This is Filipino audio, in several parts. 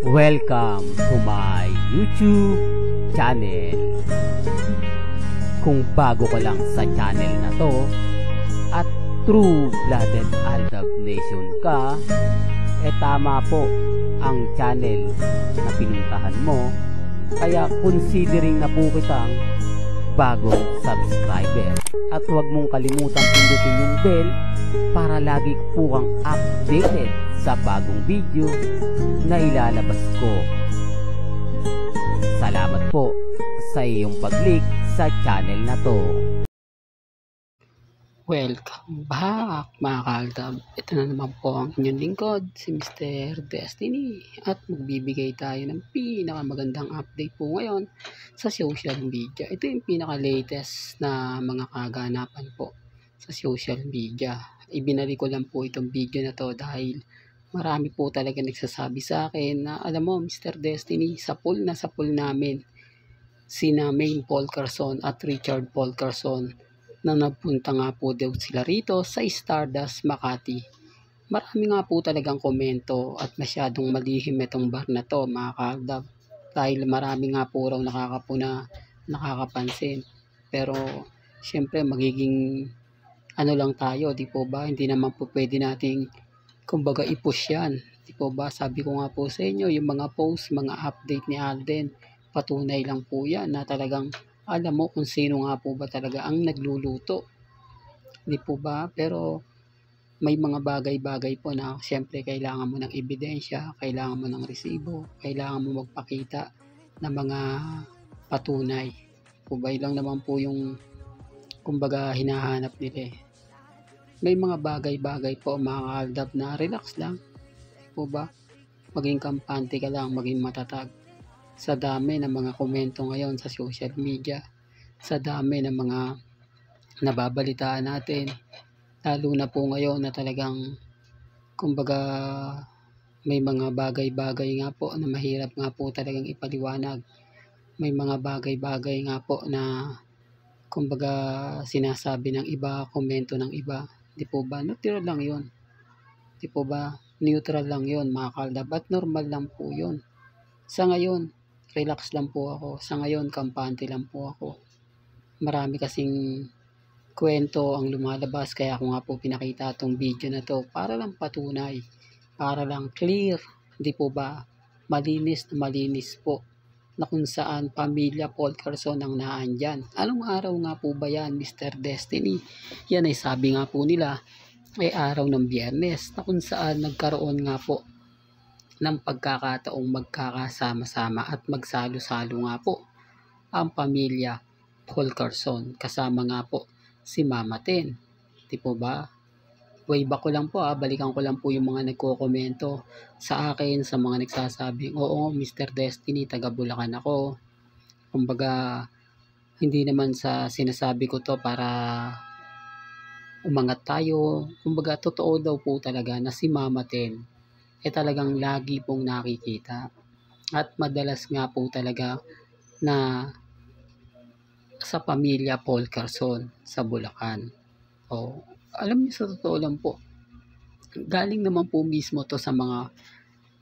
Welcome to my YouTube channel. Kung bago ka lang sa channel na to at true-blooded Aldab Nation ka, tama po ang channel na pinuntahan mo. Kaya considering na po kitang bagong subscriber. At huwag mong kalimutan pindutin yung bell para lagi po kang updated sa bagong video na ilalabas ko. Salamat po sa iyong pag-click sa channel na to. Welcome back mga kaaldab. Ito na naman po ang inyong lingkod, si Mr. Destiny. At magbibigay tayo ng pinakamagandang update po ngayon sa social media. Ito yung pinaka-latest na mga kaganapan po sa social media. Ibinalik ko lang po itong video na to dahil marami po talaga nagsasabi sa akin na alam mo Mr. Destiny, sa pool namin sina Maine Paul Carson at Richard Paul Carson na nagpunta nga po daw sila rito sa Stardust Makati. Marami nga po talagang komento at masyadong malihim itong bar na to mga kaaldab, dahil marami nga po raw nakakapansin. Pero syempre magiging ano lang tayo, di po ba? Hindi naman po pwede nating kumbaga i-push yan, di po ba? Sabi ko nga po sa inyo, yung mga post, mga update ni Alden, patunay lang po yan na talagang alam mo kung sino nga po ba talaga ang nagluluto, di po ba? Pero may mga bagay-bagay po na siyempre kailangan mo ng ebidensya, kailangan mo ng resibo, kailangan mo magpakita ng mga patunay. Po ba lang naman po yung kumbaga hinahanap nila eh. May mga bagay-bagay po mga kaaldab na relax lang, di po ba? Maging kampante ka lang, maging matatag. Sa dami ng mga komento ngayon sa social media, sa dami ng mga nababalitaan natin, lalo na po ngayon na talagang kumbaga may mga bagay-bagay nga po na mahirap nga po talagang ipaliwanag. May mga bagay-bagay nga po na kumbaga sinasabi ng iba, komento ng iba, di po ba? Neutral lang yun, di po ba? Neutral lang yun mga kaaldab at normal lang po yun. Sa ngayon relax lang po ako. Sa ngayon, kampante lang po ako. Marami kasing kwento ang lumalabas, kaya ako nga po pinakita itong video na to para lang patunay, para lang clear, di po ba? Malinis na malinis po na kung saan pamilya Paul Carson ang naandyan. Anong araw nga po ba yan, Mr. Destiny? Yan ay sabi nga po nila ay araw ng Biyernes na kung saan nagkaroon nga po ng pagkakataong magkakasama-sama at magsalo-salo nga po ang pamilya Paul Carson kasama nga po si Mama Ten, di po ba? Way back ko lang po balikan ko lang po yung mga nagko-komento sa akin, sa mga nagsasabing oo Mr. Destiny, taga Bulacan ako. Kumbaga hindi naman sa sinasabi ko to para umangat tayo, kumbaga totoo daw po talaga na si Mama Ten talagang lagi pong nakikita at madalas nga po talaga na sa pamilya Paul Carson sa Bulacan. Alam niyo sa totoo lang po, galing naman po mismo to sa mga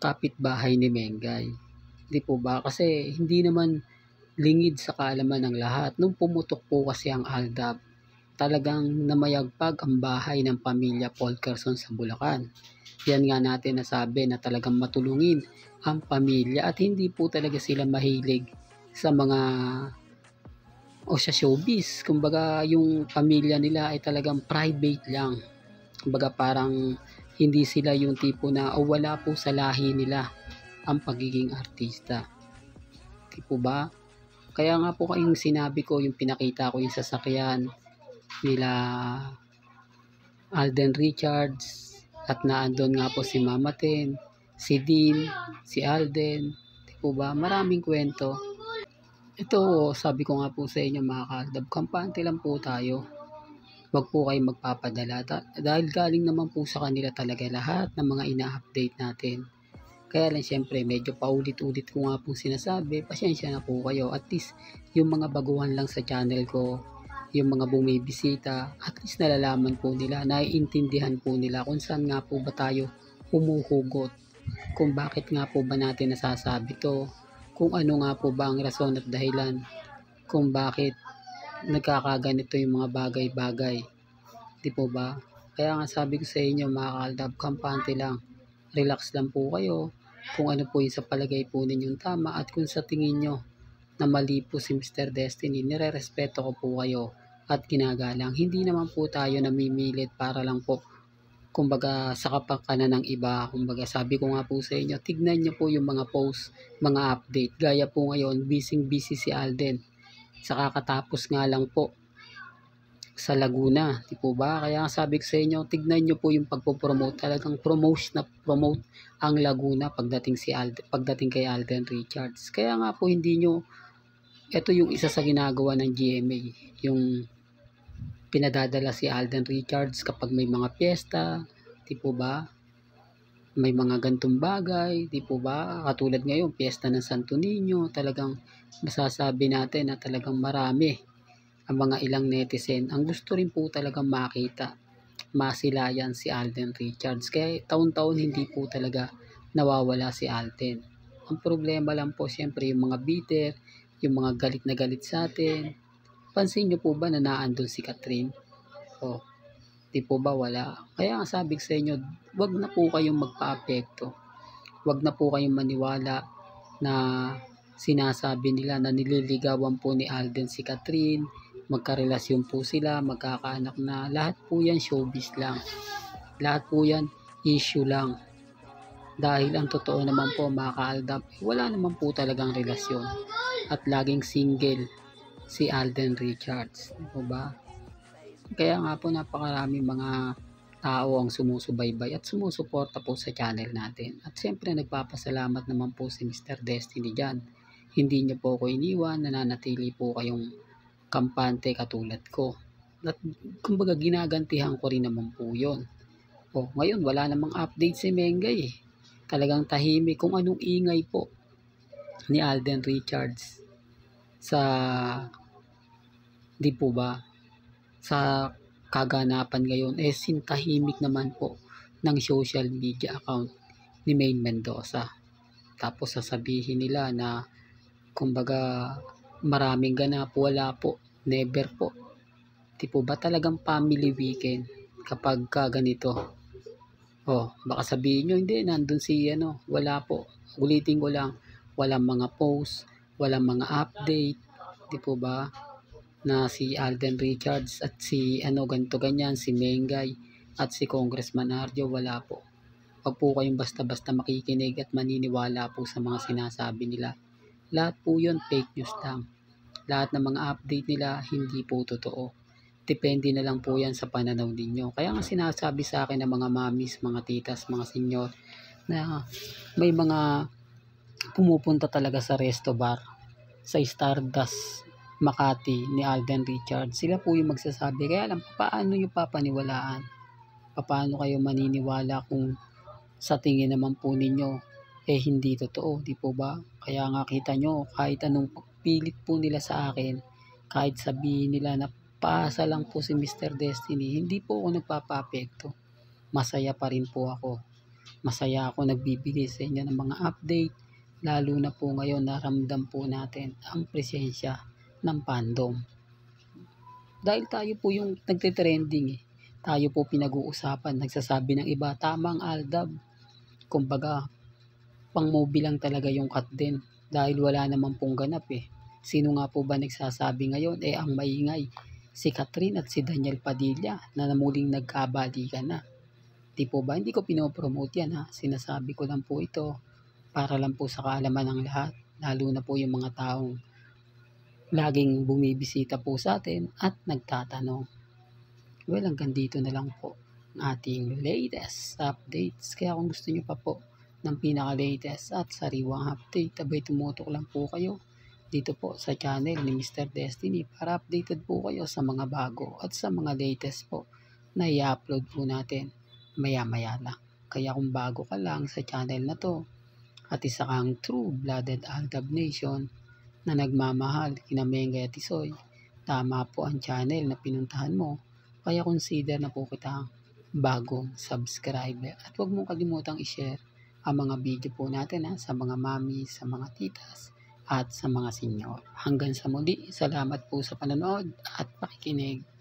kapitbahay ni Mengay, di po ba? Kasi hindi naman lingid sa kaalaman ng lahat. Nung pumutok po kasi ang Aldab, talagang namayagpag ang bahay ng pamilya Paul Carson sa Bulacan. Yan nga natin nasabi na talagang matulungin ang pamilya at hindi po talaga sila mahilig sa mga sa showbiz. Kumbaga yung pamilya nila ay talagang private lang. Kumbaga parang hindi sila yung tipo na wala po sa lahi nila ang pagiging artista. Di po ba? Kaya nga po kayong sinabi ko, yung pinakita ko yung sasakyan nila Alden Richards, at naandun nga po si Mama Ten, si Dean, si Alden, di po ba? Maraming kwento. Ito, sabi ko nga po sa inyo mga kaaldab, kampante lang po tayo. Huwag po kayo magpapadala dahil galing naman po sa kanila talaga lahat ng mga ina-update natin. Kaya lang syempre medyo paulit-ulit ko nga po sinasabi, pasensya na po kayo. At least yung mga baguhan lang sa channel ko, yung mga bumibisita, at least nalalaman po nila, naiintindihan po nila kung saan nga po ba tayo humuhugot kung bakit nga po ba natin nasasabi to, kung ano nga po ba ang rason at dahilan kung bakit nagkakaganito yung mga bagay-bagay, di po ba? Kaya nga sabi ko sa inyo mga kaaldab, kampante lang, relax lang po kayo kung ano po yung sa palagay po ninyong tama, at kung sa tingin nyo na mali po si Mr. Destiny, nire-respeto ko po kayo at ginagalang. Hindi naman po tayo namimilit para lang po kumbaga sa kapakanan ng iba. Kumbaga sabi ko nga po sa inyo, tignan nyo po yung mga post, mga update. Gaya po ngayon, busy si Alden. Sa kakatapos nga lang po sa Laguna, di po ba? Kaya sabi ko sa inyo, tignan nyo po yung pagpo-promote. Talagang promote ang Laguna pagdating kay Alden Richards. Kaya nga po hindi nyo, ito yung isa sa ginagawa ng GMA, yung pinadadala si Alden Richards kapag may mga piyesta, di po ba? May mga gantong bagay, di po ba? Katulad ngayon, piyesta ng Santo Niño, talagang masasabi natin na talagang marami ang mga ilang netizen. Ang gusto rin po talagang makita, masilayan si Alden Richards. Kaya taon-taon hindi po talaga nawawala si Alden. Ang problema lang po siyempre yung mga bitter, yung mga galit na galit sa atin. Pansin nyo po ba na naandun si Catherine? O, di po ba wala? Kaya nga sabi ko sa inyo, wag na po kayong magpa-apekto. Wag na po kayong maniwala na sinasabi nila na nililigawan po ni Alden si Catherine, magkarelasyon po sila, magkakaanak na. Lahat po yan showbiz lang. Lahat po yan issue lang. Dahil ang totoo naman po mga kaaldab, wala naman po talagang relasyon. At laging single si Alden Richards, di po ba? Kaya nga po napakaraming mga tao ang sumusubaybay at sumusuporta po sa channel natin. At siyempre nagpapasalamat naman po si Mr. Destiny dyan. Hindi niyo po ako iniwan, nananatili po kayong kampante katulad ko. At kumbaga ginagantihan ko rin naman po yun. O, ngayon wala namang update si Mengay eh. Talagang tahimik kung anong ingay po ni Alden Richards sa, di po ba, sa kaganapan ngayon, sintahimik naman po ng social media account ni Maine Mendoza. Tapos sasabihin nila na kumbaga maraming ganap, wala po, never po. Di po ba talagang family weekend kapag ganito? Baka sabihin nyo, hindi, nandun si wala po. Ulitin ko lang, walang mga post, walang mga update, di po ba? Na si Alden Richards at si ganito ganyan, si Mengay at si Congressman Arjo, wala po. Huwag po kayong basta-basta makikinig at maniniwala po sa mga sinasabi nila. Lahat po yun fake news lang. Lahat ng mga update nila hindi po totoo. Depende na lang po yan sa pananaw ninyo. Kaya nga sinasabi sa akin ng mga mamis, mga titas, mga senyor na may mga pumupunta talaga sa resto bar, sa Stardust Makati ni Alden Richards. Sila po yung magsasabi. Kaya alam, paano nyo papaniwalaan? Paano kayo maniniwala kung sa tingin naman po ninyo hindi totoo, di po ba? Kaya nga kita nyo, kahit anong pilit po nila sa akin, kahit sabihin nila na paasa lang po si Mr. Destiny, hindi po ako nagpapapekto. Masaya pa rin po ako. Masaya ako nagbibigay sa inyo ng mga update, lalo na po ngayon naramdam po natin ang presensya ng fandom. Dahil tayo po yung nagte-trending Tayo po pinag-uusapan, nagsasabi ng iba, tamang Aldab. Kumbaga, pang movie lang talaga yung cut din. Dahil wala naman pong ganap Sino nga po ba nagsasabi ngayon? Ang maingay, si Catherine at si Daniel Padilla na muling nagkabalikan na. Di po ba? Hindi ko pinopromote yan Sinasabi ko lang po ito para lang po sa kaalaman ng lahat. Lalo na po yung mga taong laging bumibisita po sa atin at nagtatanong. Well, hanggang dito na lang po ang ating latest updates. Kaya kung gusto nyo pa po ng pinaka-latest at sariwang update, abay tumutok lang po kayo dito po sa channel ni Mr. Destiny para updated po kayo sa mga bago at sa mga latest po na i-upload po natin maya-maya lang. Kaya kung bago ka lang sa channel na to at isa kang true-blooded Aldab Nation na nagmamahal kina Mengay at Isoy, tama po ang channel na pinuntahan mo. Kaya consider na po kitang bagong subscriber. At huwag mong kalimutang i-share ang mga video po natin sa mga mami, sa mga titas, at sa mga senior. Hanggang sa muli, salamat po sa panonood at pakikinig.